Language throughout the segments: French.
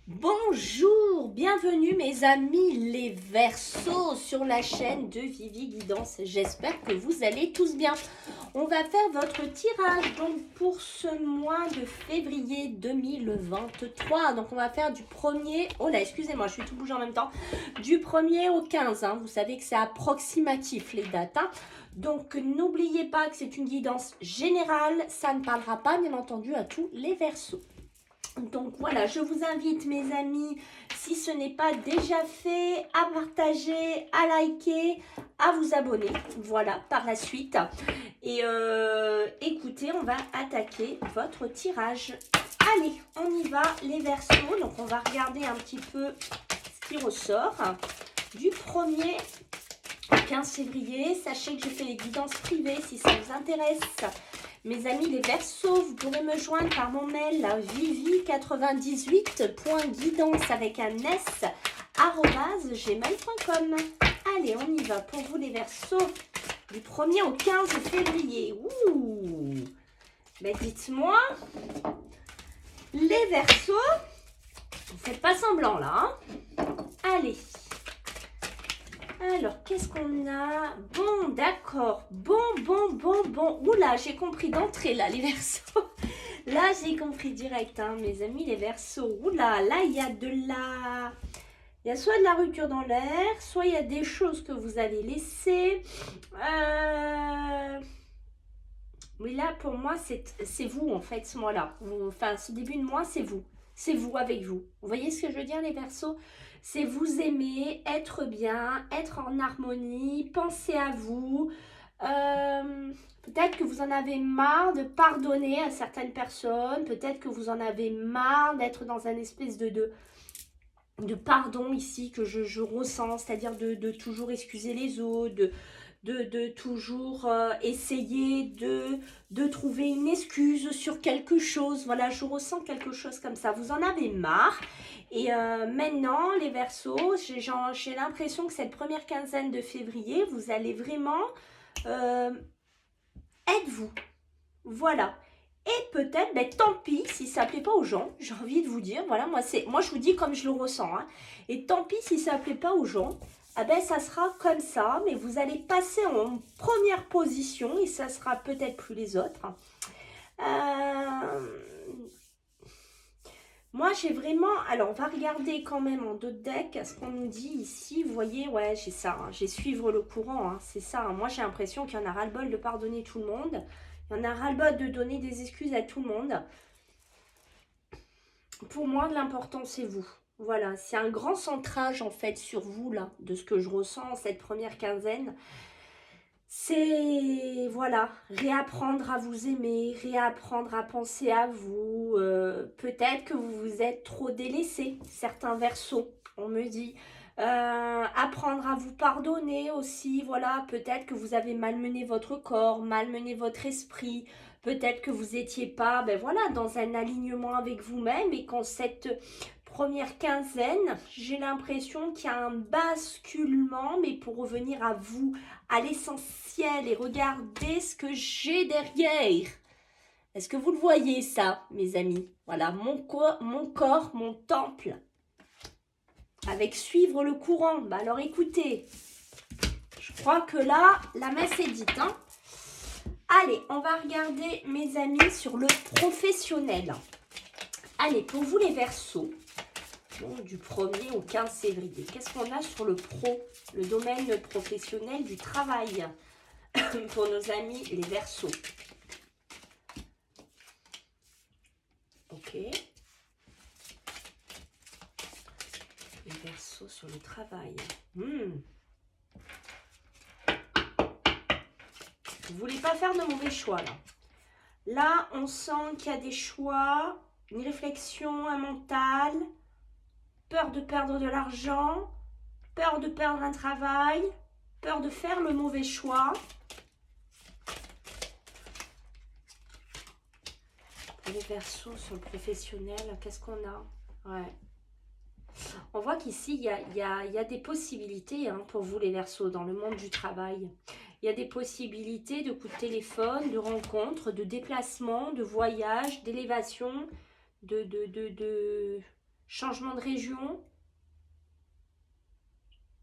Bonjour, bienvenue mes amis les Verseaux sur la chaîne de Vivi Guidance. J'espère que vous allez tous bien. On va faire votre tirage donc pour ce mois de février 2023. Donc on va faire du 1er, oh là excusez-moi je suis tout bougé en même temps, du 1er au 15. Vous savez que c'est approximatif les dates. Donc n'oubliez pas que c'est une guidance générale, ça ne parlera pas bien entendu à tous les Verseaux. Donc voilà, je vous invite mes amis, si ce n'est pas déjà fait, à partager, à liker, à vous abonner, voilà, par la suite. Et écoutez, on va attaquer votre tirage. Allez, on y va, les Verseaux. Donc on va regarder un petit peu ce qui ressort. Du 1er au 15 février, sachez que je fais les guidances privées si ça vous intéresse. Mes amis les Verseaux, vous pourrez me joindre par mon mail vivi98.guidance avec un s @gmail.com. Allez, on y va pour vous les Verseaux du 1er au 15 février. Ouh, ben dites-moi, les Verseaux, vous faites pas semblant là. Allez. Alors, qu'est-ce qu'on a? Bon, d'accord. Bon. Oula, j'ai compris d'entrée, là, les Verseaux. Là, j'ai compris direct, mes amis, les Verseaux. Oula, là, il y a de la... Il y a soit de la rupture dans l'air, soit il y a des choses que vous avez laissées. Oui, là, pour moi, c'est vous, en fait, ce mois-là. Enfin, ce début de mois, c'est vous. C'est vous avec vous. Vous voyez ce que je veux dire, les Verseaux? C'est vous aimer, être bien, être en harmonie, penser à vous. Peut-être que vous en avez marre de pardonner à certaines personnes. Peut-être que vous en avez marre d'être dans un espèce de pardon ici que je ressens. C'est-à-dire de toujours excuser les autres, de toujours essayer de trouver une excuse sur quelque chose. Voilà, je ressens quelque chose comme ça. Vous en avez marre. Et maintenant, les Verseaux, j'ai l'impression que cette première quinzaine de février, vous allez vraiment être vous. Voilà. Et peut-être, ben, tant pis si ça ne plaît pas aux gens, j'ai envie de vous dire. Voilà, moi je vous dis comme je le ressens. Et tant pis si ça ne plaît pas aux gens. Ah ben, ça sera comme ça, mais vous allez passer en première position et ça sera peut-être plus les autres. Moi, j'ai vraiment... Alors, on va regarder quand même en d'autres decks ce qu'on nous dit ici. Vous voyez, ouais, j'ai ça. J'ai suivre le courant, c'est ça. Moi, j'ai l'impression qu'il y en a ras-le-bol de pardonner tout le monde. Il y en a ras-le-bol de donner des excuses à tout le monde. Pour moi, l'important, c'est vous. Voilà, c'est un grand centrage en fait sur vous là, de ce que je ressens cette première quinzaine. C'est, voilà, réapprendre à vous aimer, réapprendre à penser à vous. Peut-être que vous vous êtes trop délaissé, certains Verseaux, on me dit. Apprendre à vous pardonner aussi, voilà, peut-être que vous avez malmené votre corps, malmené votre esprit, peut-être que vous n'étiez pas, ben voilà, dans un alignement avec vous-même et qu'en cette première quinzaine, j'ai l'impression qu'il y a un basculement, mais pour revenir à vous, à l'essentiel et regardez ce que j'ai derrière. Est-ce que vous le voyez ça, mes amis? Voilà, mon corps, mon temple. Avec suivre le courant. Bah alors écoutez, je crois que là, la messe est dite. Allez, on va regarder, mes amis, sur le professionnel. Allez, pour vous les Verseaux, du 1er au 15 février, qu'est-ce qu'on a sur le pro, le domaine professionnel du travail pour nos amis les Verseaux? Ok. Les Verseaux sur le travail. Vous voulez pas faire de mauvais choix là. Là, on sent qu'il y a des choix, une réflexion, un mental, peur de perdre de l'argent, peur de perdre un travail, peur de faire le mauvais choix. Pour les Verseaux sur le professionnel, qu'est-ce qu'on a? Ouais. On voit qu'ici, il y a des possibilités pour vous les Verseaux dans le monde du travail. Il y a des possibilités de coups de téléphone, de rencontres, de déplacements, de voyages, d'élévation, changement de région,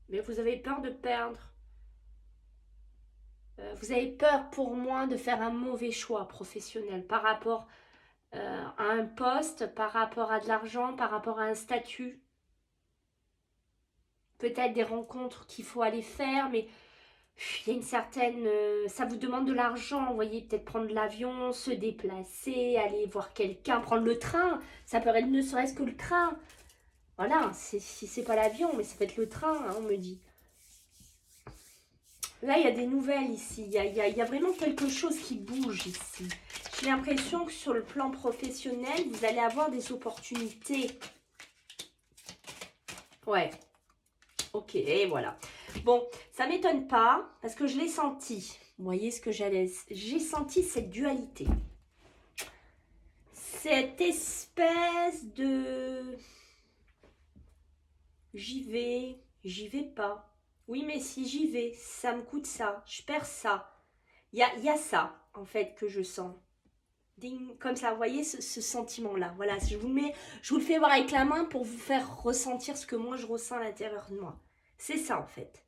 mais vous avez peur de perdre. Vous avez peur pour moi de faire un mauvais choix professionnel par rapport à un poste, par rapport à de l'argent, par rapport à un statut. Peut-être des rencontres qu'il faut aller faire, mais il y a une certaine... ça vous demande de l'argent, vous voyez, peut-être prendre l'avion, se déplacer, aller voir quelqu'un, prendre le train. Ça peut être ne serait-ce que le train. Voilà, si c'est pas l'avion, mais ça peut être le train, hein, on me dit. Là, il y a des nouvelles ici. Il y a vraiment quelque chose qui bouge ici. J'ai l'impression que sur le plan professionnel, vous allez avoir des opportunités. Ouais. Ok, et voilà. Bon, ça ne m'étonne pas parce que je l'ai senti. Vous voyez ce que j'allais... J'ai senti cette dualité. Cette espèce de... J'y vais pas. Oui, mais si j'y vais, ça me coûte ça, je perds ça. Il y a ça, en fait, que je sens. Ding, comme ça, vous voyez ce sentiment-là. Voilà, je vous le fais voir avec la main pour vous faire ressentir ce que moi je ressens à l'intérieur de moi. C'est ça, en fait.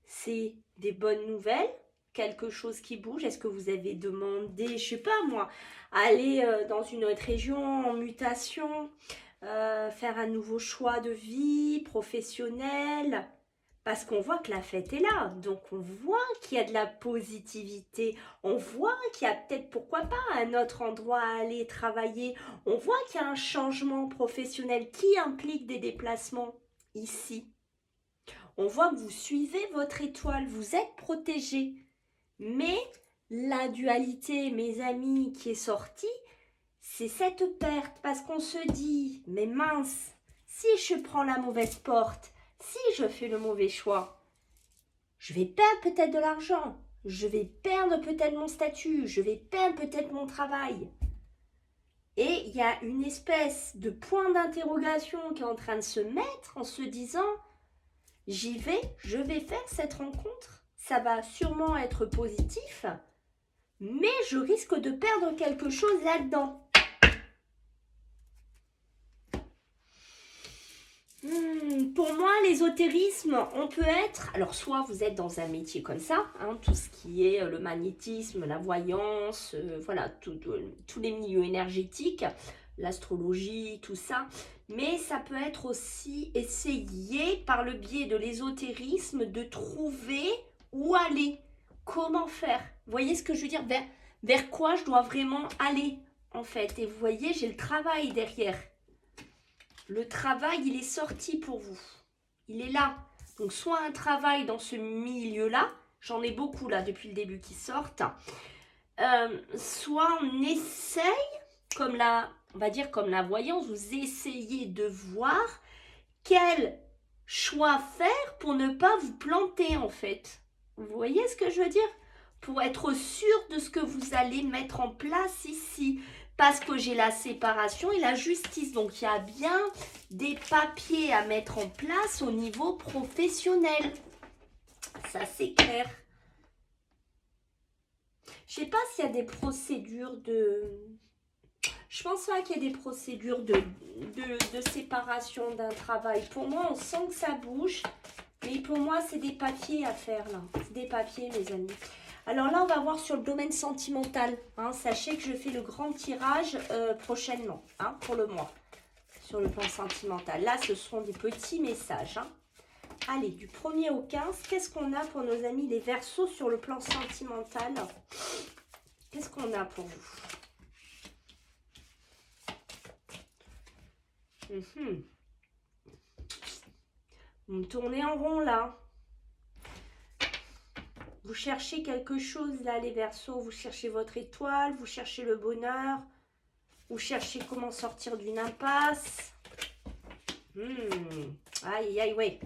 C'est des bonnes nouvelles, quelque chose qui bouge. Est-ce que vous avez demandé, je sais pas moi, aller dans une autre région en mutation, faire un nouveau choix de vie professionnel? Parce qu'on voit que la fête est là, donc on voit qu'il y a de la positivité, on voit qu'il y a peut-être, pourquoi pas, un autre endroit à aller travailler, on voit qu'il y a un changement professionnel qui implique des déplacements ici. On voit que vous suivez votre étoile, vous êtes protégé. Mais la dualité, mes amis, qui est sortie, c'est cette perte, parce qu'on se dit, mais mince, si je prends la mauvaise porte, si je fais le mauvais choix, je vais perdre peut-être de l'argent, je vais perdre peut-être mon statut, je vais perdre peut-être mon travail. Et il y a une espèce de point d'interrogation qui est en train de se mettre en se disant, j'y vais, je vais faire cette rencontre, ça va sûrement être positif, mais je risque de perdre quelque chose là-dedans. Pour moi, l'ésotérisme, on peut être... Alors, soit vous êtes dans un métier comme ça, hein, tout ce qui est le magnétisme, la voyance, voilà, tous les milieux énergétiques, l'astrologie, tout ça. Mais ça peut être aussi essayer, par le biais de l'ésotérisme, de trouver où aller, comment faire. Vous voyez ce que je veux dire? Vers quoi je dois vraiment aller, en fait. Et vous voyez, j'ai le travail derrière. Le travail, il est sorti pour vous. Il est là. Donc, soit un travail dans ce milieu-là, j'en ai beaucoup là depuis le début qui sortent, soit on essaye, on va dire comme la voyance, vous essayez de voir quel choix faire pour ne pas vous planter en fait. Vous voyez ce que je veux dire? Pour être sûr de ce que vous allez mettre en place ici. Parce que j'ai la séparation et la justice. Donc, il y a bien des papiers à mettre en place au niveau professionnel. Ça, c'est clair. Je ne sais pas s'il y a des procédures de... Je pense pas qu'il y ait des procédures de séparation d'un travail. Pour moi, on sent que ça bouge. Mais pour moi, c'est des papiers à faire, là. C'est des papiers, mes amis. Alors là, on va voir sur le domaine sentimental. Hein. Sachez que je fais le grand tirage prochainement, hein, pour le mois, sur le plan sentimental. Là, ce sont des petits messages. Hein. Allez, du 1er au 15, qu'est-ce qu'on a pour nos amis les Verseaux sur le plan sentimental? Qu'est-ce qu'on a pour vous? Vous me tournez en rond, là. Vous cherchez quelque chose là, les Verseaux, vous cherchez votre étoile, vous cherchez le bonheur, vous cherchez comment sortir d'une impasse. Aïe, aïe, ouais.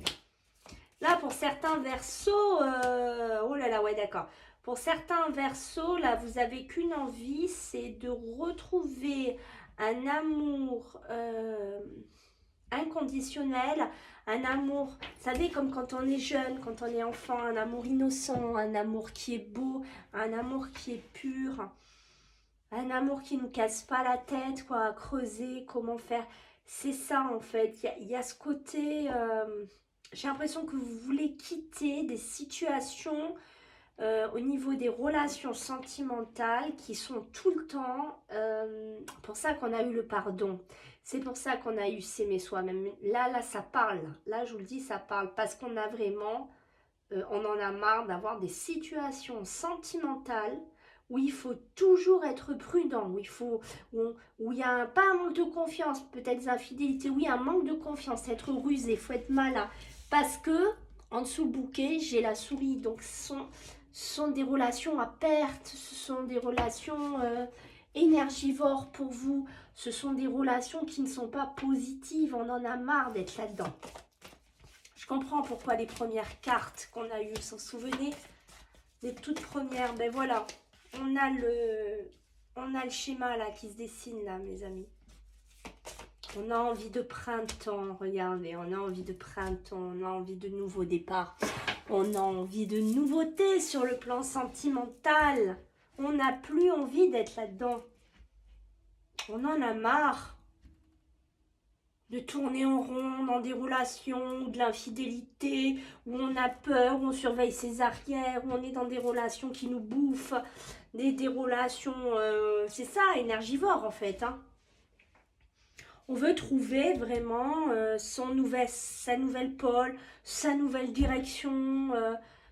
Là, pour certains Verseaux, oh là là, ouais, d'accord. Pour certains Verseaux, là, vous avez qu'une envie, c'est de retrouver un amour inconditionnel, un amour, vous savez, comme quand on est jeune, quand on est enfant, un amour innocent, un amour qui est beau, un amour qui est pur, un amour qui ne nous casse pas la tête, quoi, à creuser, comment faire. C'est ça en fait, il y a ce côté, j'ai l'impression que vous voulez quitter des situations au niveau des relations sentimentales qui sont tout le temps, pour ça qu'on a eu le pardon, c'est pour ça qu'on a eu s'aimer soi-même. Là, ça parle, là je vous le dis, ça parle, parce qu'on a vraiment, on en a marre d'avoir des situations sentimentales où il faut toujours être prudent, où il y a pas un manque de confiance, peut-être des infidélités, oui, un manque de confiance, être rusé, il faut être malin, parce que en dessous le bouquet, j'ai la souris, donc ce sont des relations à perte, ce sont des relations énergivores pour vous, ce sont des relations qui ne sont pas positives, on en a marre d'être là-dedans. Je comprends pourquoi les premières cartes qu'on a eues, vous vous souvenez, les toutes premières, ben voilà, on a le schéma là qui se dessine là, mes amis. On a envie de printemps, regardez, on a envie de printemps, on a envie de nouveaux départs, on a envie de nouveautés sur le plan sentimental. On n'a plus envie d'être là-dedans. On en a marre de tourner en rond dans des relations, de l'infidélité, où on a peur, où on surveille ses arrières, où on est dans des relations qui nous bouffent, des relations, c'est ça, énergivores en fait. Hein. On veut trouver vraiment sa nouvelle pôle, sa nouvelle direction,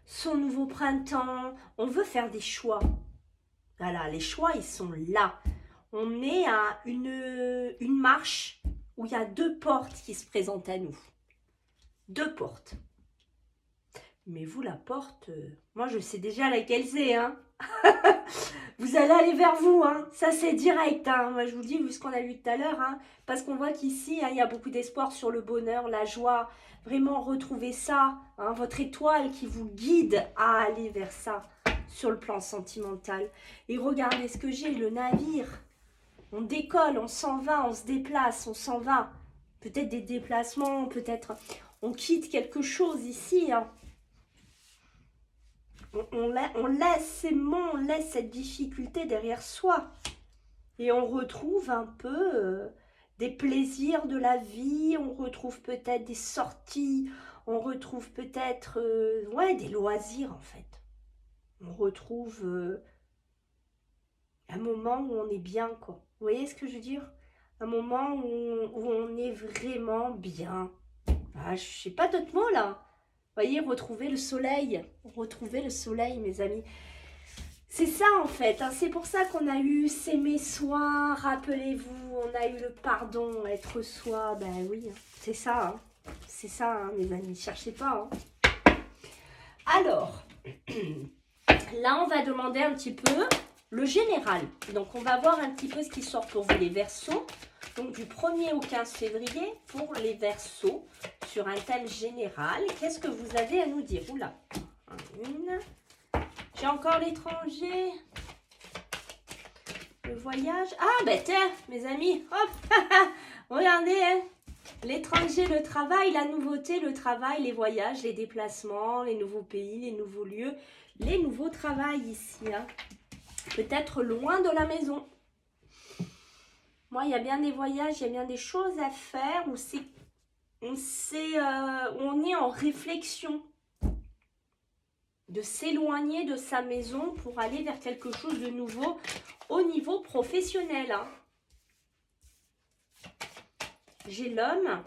son nouveau printemps. On veut faire des choix. Voilà, les choix, ils sont là. On est à une marche où il y a 2 portes qui se présentent à nous. 2 portes. Mais vous, la porte, moi je sais déjà laquelle c'est. Hein. Vous allez aller vers vous, hein. Ça c'est direct. Hein. Moi je vous dis, vu ce qu'on a vu tout à l'heure, hein, parce qu'on voit qu'ici, hein, il y a beaucoup d'espoir sur le bonheur, la joie. Vraiment retrouver ça, hein, votre étoile qui vous guide à aller vers ça sur le plan sentimental. Et regardez ce que j'ai, le navire. On décolle, on s'en va, on se déplace, on s'en va. Peut-être des déplacements, peut-être on quitte quelque chose ici. Hein. On laisse ces mots, on laisse cette difficulté derrière soi. Et on retrouve un peu des plaisirs de la vie, on retrouve peut-être des sorties, on retrouve peut-être ouais, des loisirs en fait. On retrouve un moment où on est bien, quoi. Vous voyez ce que je veux dire? Un moment où on est vraiment bien. Ah, je sais pas d'autres mots là. Vous voyez, retrouver le soleil. Retrouver le soleil, mes amis. C'est ça en fait. Hein. C'est pour ça qu'on a eu s'aimer soi. Rappelez-vous, on a eu le pardon, être soi. Ben oui, c'est ça. Hein. C'est ça, hein, mes amis. Cherchez pas. Hein. Alors, là, on va demander un petit peu le général. Donc, on va voir un petit peu ce qui sort pour vous les Verseaux. Donc, du 1er au 15 février pour les Verseaux sur un thème général. Qu'est-ce que vous avez à nous dire? Oula, une. J'ai encore l'étranger. Le voyage. Ah, ben tiens, mes amis. Hop, regardez, hein. L'étranger, le travail, la nouveauté, le travail, les voyages, les déplacements, les nouveaux pays, les nouveaux lieux, les nouveaux travails ici. Hein. Peut-être loin de la maison. Moi, il y a bien des voyages, il y a bien des choses à faire où on est en réflexion de s'éloigner de sa maison pour aller vers quelque chose de nouveau au niveau professionnel. Hein. J'ai l'homme,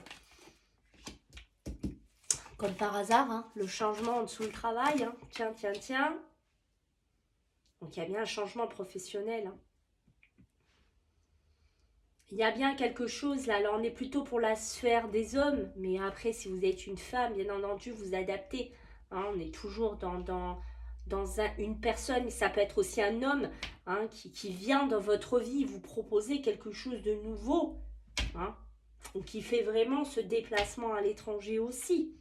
comme par hasard, hein, le changement en dessous le travail. Hein. Tiens, tiens, tiens. Donc, il y a bien un changement professionnel. Hein. Il y a bien quelque chose là. Alors, on est plutôt pour la sphère des hommes. Mais après, si vous êtes une femme, bien entendu, vous adaptez. Hein, on est toujours dans une personne. Ça peut être aussi un homme hein, qui vient dans votre vie vous proposer quelque chose de nouveau. Hein, ou qui fait vraiment ce déplacement à l'étranger aussi.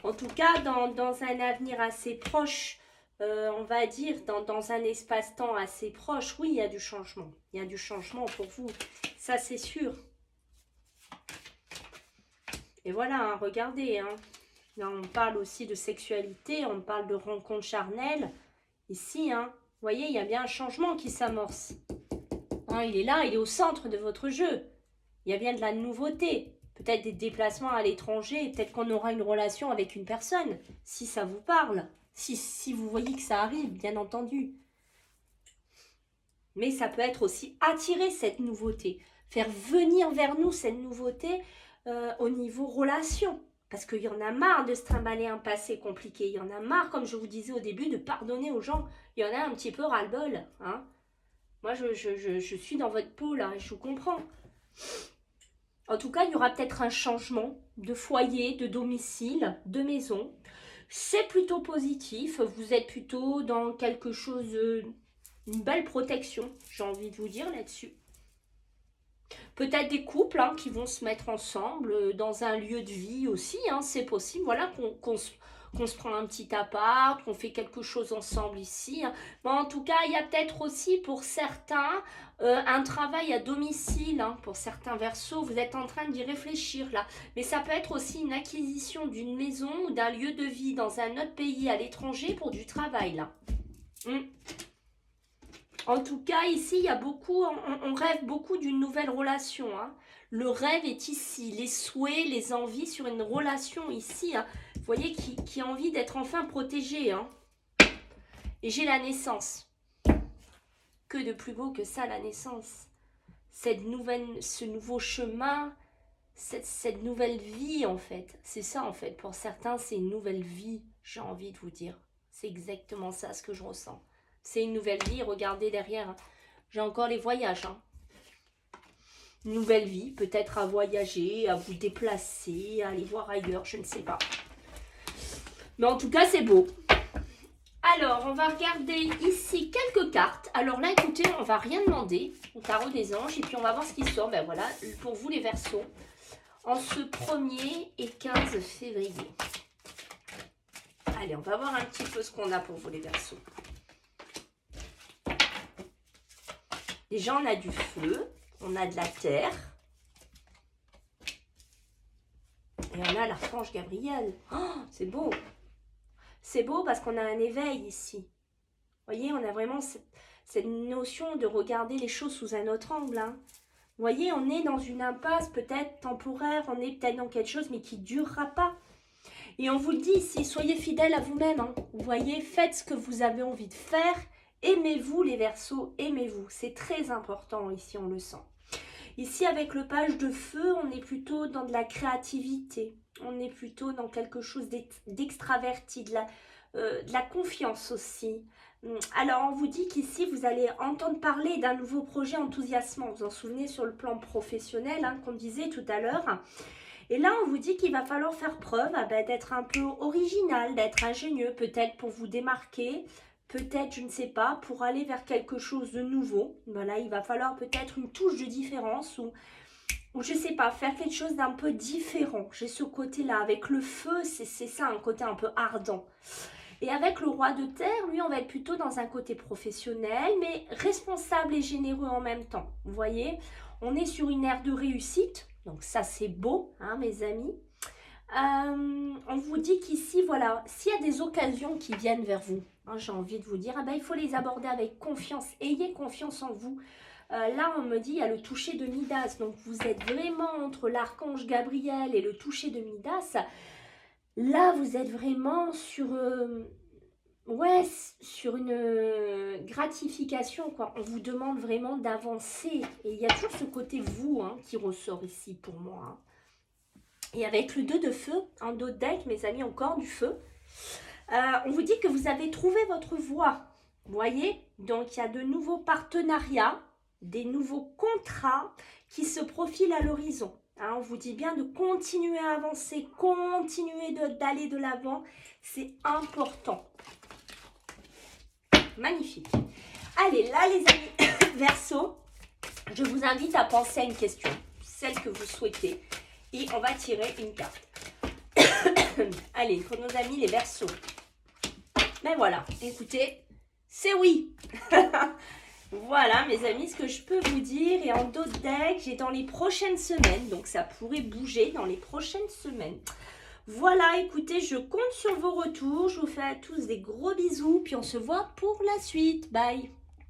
En tout cas, dans un avenir assez proche, on va dire, dans un espace-temps assez proche, oui, il y a du changement. Il y a du changement pour vous. Ça, c'est sûr. Et voilà, hein, regardez. Hein. Là, on parle aussi de sexualité, on parle de rencontres charnelles. Ici, hein, vous voyez, il y a bien un changement qui s'amorce. hein, il est là, il est au centre de votre jeu. Il y a bien de la nouveauté. Peut-être des déplacements à l'étranger, peut-être qu'on aura une relation avec une personne, si ça vous parle. Si vous voyez que ça arrive, bien entendu. Mais ça peut être aussi attirer cette nouveauté, faire venir vers nous cette nouveauté au niveau relation. Parce qu'il y en a marre de se trimballer un passé compliqué. Il y en a marre, comme je vous disais au début, de pardonner aux gens. Il y en a un petit peu ras-le-bol. Hein. Moi, je suis dans votre peau, là, et je vous comprends. En tout cas, il y aura peut-être un changement de foyer, de domicile, de maison. C'est plutôt positif. Vous êtes plutôt dans quelque chose, une belle protection, j'ai envie de vous dire là-dessus. Peut-être des couples hein, qui vont se mettre ensemble dans un lieu de vie aussi, hein, c'est possible. Voilà, qu'on se prend un petit appart, qu'on fait quelque chose ensemble ici. Hein. Bon, en tout cas, il y a peut-être aussi pour certains un travail à domicile. Hein, pour certains versos, vous êtes en train d'y réfléchir là. Mais ça peut être aussi une acquisition d'une maison ou d'un lieu de vie dans un autre pays à l'étranger pour du travail là. En tout cas, ici, il y a beaucoup, on rêve beaucoup d'une nouvelle relation. Hein. Le rêve est ici, les souhaits, les envies sur une relation ici. Hein. Vous voyez, qui a envie d'être enfin protégé. Hein. Et j'ai la naissance. Que de plus beau que ça, la naissance. Ce nouveau chemin, cette nouvelle vie, en fait. C'est ça, en fait. Pour certains, c'est une nouvelle vie, j'ai envie de vous dire. C'est exactement ça, ce que je ressens. C'est une nouvelle vie, regardez derrière, hein. J'ai encore les voyages. Hein. Une nouvelle vie, peut-être à voyager, à vous déplacer, à aller voir ailleurs, je ne sais pas. Mais en tout cas, c'est beau. Alors, on va regarder ici quelques cartes. Alors là, écoutez, on va rien demander au tarot des anges. Et puis, on va voir ce qui sort. Ben voilà, pour vous les Verseaux. En ce 1er et 15 février. Allez, on va voir un petit peu ce qu'on a pour vous les Verseaux. Déjà, on a du feu, on a de la terre. Et on a l'archange Gabriel. Oh, c'est beau. C'est beau parce qu'on a un éveil ici. Vous voyez, on a vraiment cette notion de regarder les choses sous un autre angle. Hein. Vous voyez, on est dans une impasse peut-être temporaire, on est peut-être dans quelque chose mais qui ne durera pas. Et on vous le dit ici, soyez fidèles à vous-même. Hein. Vous voyez, faites ce que vous avez envie de faire. Aimez-vous les Verseaux, aimez-vous. C'est très important ici, on le sent. Ici, avec le page de feu, on est plutôt dans de la créativité. On est plutôt dans quelque chose d'extraverti, de la confiance aussi. Alors, on vous dit qu'ici, vous allez entendre parler d'un nouveau projet enthousiasmant. Vous vous en souvenez sur le plan professionnel, hein, qu'on disait tout à l'heure. Et là, on vous dit qu'il va falloir faire preuve d'être un peu original, d'être ingénieux, peut-être pour vous démarquer. Peut-être, je ne sais pas, pour aller vers quelque chose de nouveau. Voilà, il va falloir peut-être une touche de différence ou je ne sais pas, faire quelque chose d'un peu différent. J'ai ce côté-là. Avec le feu, c'est ça, un côté un peu ardent. Et avec le roi de terre, lui, on va être plutôt dans un côté professionnel, mais responsable et généreux en même temps. Vous voyez, on est sur une ère de réussite. Donc ça, c'est beau, hein, mes amis. On vous dit qu'ici, voilà, s'il y a des occasions qui viennent vers vous, hein, j'ai envie de vous dire, il faut les aborder avec confiance. Ayez confiance en vous. Là, on me dit, il y a le toucher de Midas. Donc, vous êtes vraiment entre l'archange Gabriel et le toucher de Midas. Là, vous êtes vraiment sur, sur une gratification, quoi. On vous demande vraiment d'avancer. Et il y a toujours ce côté vous hein, qui ressort ici pour moi. Hein. Et avec le 2 de feu, en dos de deck, mes amis, encore du feu. On vous dit que vous avez trouvé votre voie. Vous voyez? Donc, il y a de nouveaux partenariats, des nouveaux contrats qui se profilent à l'horizon. Hein, on vous dit bien de continuer à avancer, continuer d'aller de l'avant. C'est important. Magnifique. Allez, là, les amis, Verseau, je vous invite à penser à une question, celle que vous souhaitez. Et on va tirer une carte. Allez, pour nos amis les Verseaux. Ben voilà, écoutez, c'est oui. Voilà, mes amis, ce que je peux vous dire. Et en dos de deck, j'ai dans les prochaines semaines. Donc, ça pourrait bouger dans les prochaines semaines. Voilà, écoutez, je compte sur vos retours. Je vous fais à tous des gros bisous. Puis, on se voit pour la suite. Bye.